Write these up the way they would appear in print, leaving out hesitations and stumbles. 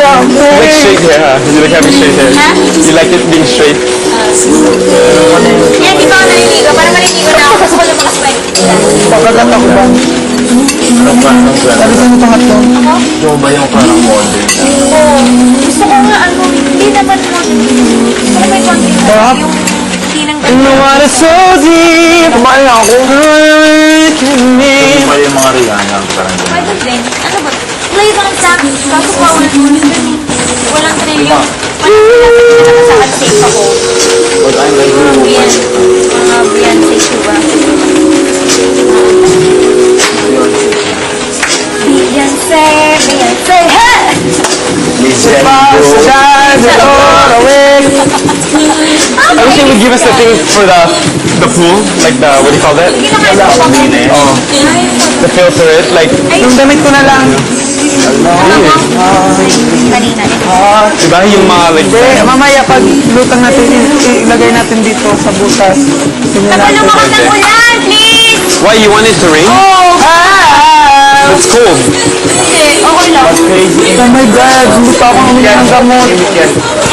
like straight hair, huh? You like having straight hair? Ha? You like it being straight? Yan, di ba ako naliligo? Para maliligo na ako. Gusto ko lumakas pa Pagkagat ako ba? Ano ba? Ang Sabi ganda. ko nito hatong. Ito ba yung parang modern na? Oo. Gusto ko nga ano, hindi naman mo. Pero may konti na. Sarap. Yung hindi nang In the water so deep, Kumain ako. hurting me. Ito ba yung mga Rihanna? Parang gano'n. Pwede din. Ano ba? Play ba ng sabi? Kaso pa walang trilyon. Nakasakad safe ako. Pag I'm like, Mga Beyonce diba? Beyonce, Beyonce, hey! legend Shines it all away. I wish they would give us the thing for the pool, like the, what do you call that? Ginakain ko pa kanina. Oh, to filter it, like, Yung damit ko na lang. Kanina. diba yung mga, like, Hindi, mamaya pag lutang natin, ilagay natin dito sa butas. Tingnan Tagal natin. lumakas ng ulan, please! why, you want it to rain? Oh! It's cold. Hindi, okay lang. Oh my God, hindi pa ako humingi ng gamot.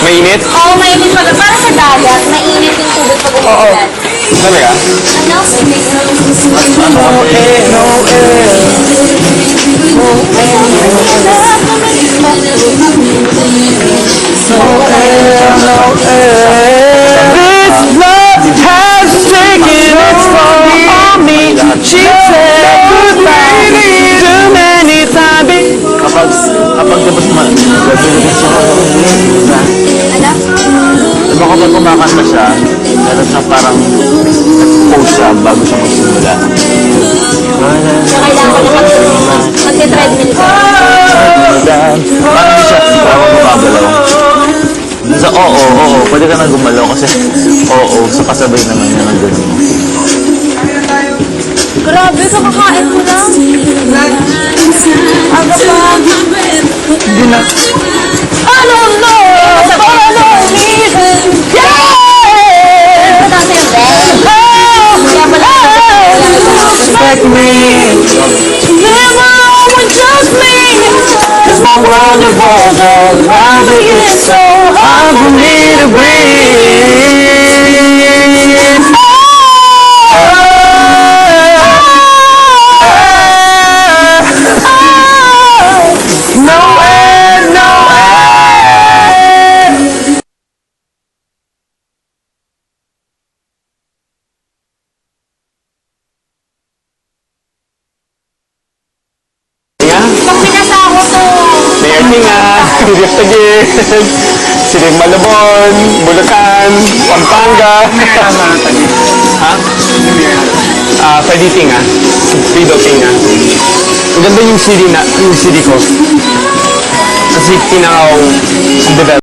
Mainit? Oo, mainit pag para sa dagat, mainit yung tubig pag umuulan. Talaga? Ano? No air. This love has taken its toll on me. She said goodbye too many times. kapag tapos man, gagawin siya. Diba kapag kumakanta siya, meron siyang parang pose siya bago siya magsimula. So, kailangan ko na mag-treadmill ka. Parang hindi siya parang gumagalaw. Sa oo, pwede ka na gumalaw kasi oo, sa kasabay naman niya ng ganun. Grabe, kakakain ko lang. Aga pa. Hindi na. I don't know, for no reason. Yeah! Ito yung bell. Kaya pala. Respect me. Never would trust me. Cause my world revolves all around me. It's so hard for me to breathe. No air, no air. Pag pinasa ako to. Mayroon nga, Gift again. Siling Malabon, Bulacan, Pampanga. Ha? Pwede tinga. Pido tinga. Ang ganda yung city ko. Kasi pinaka-develop.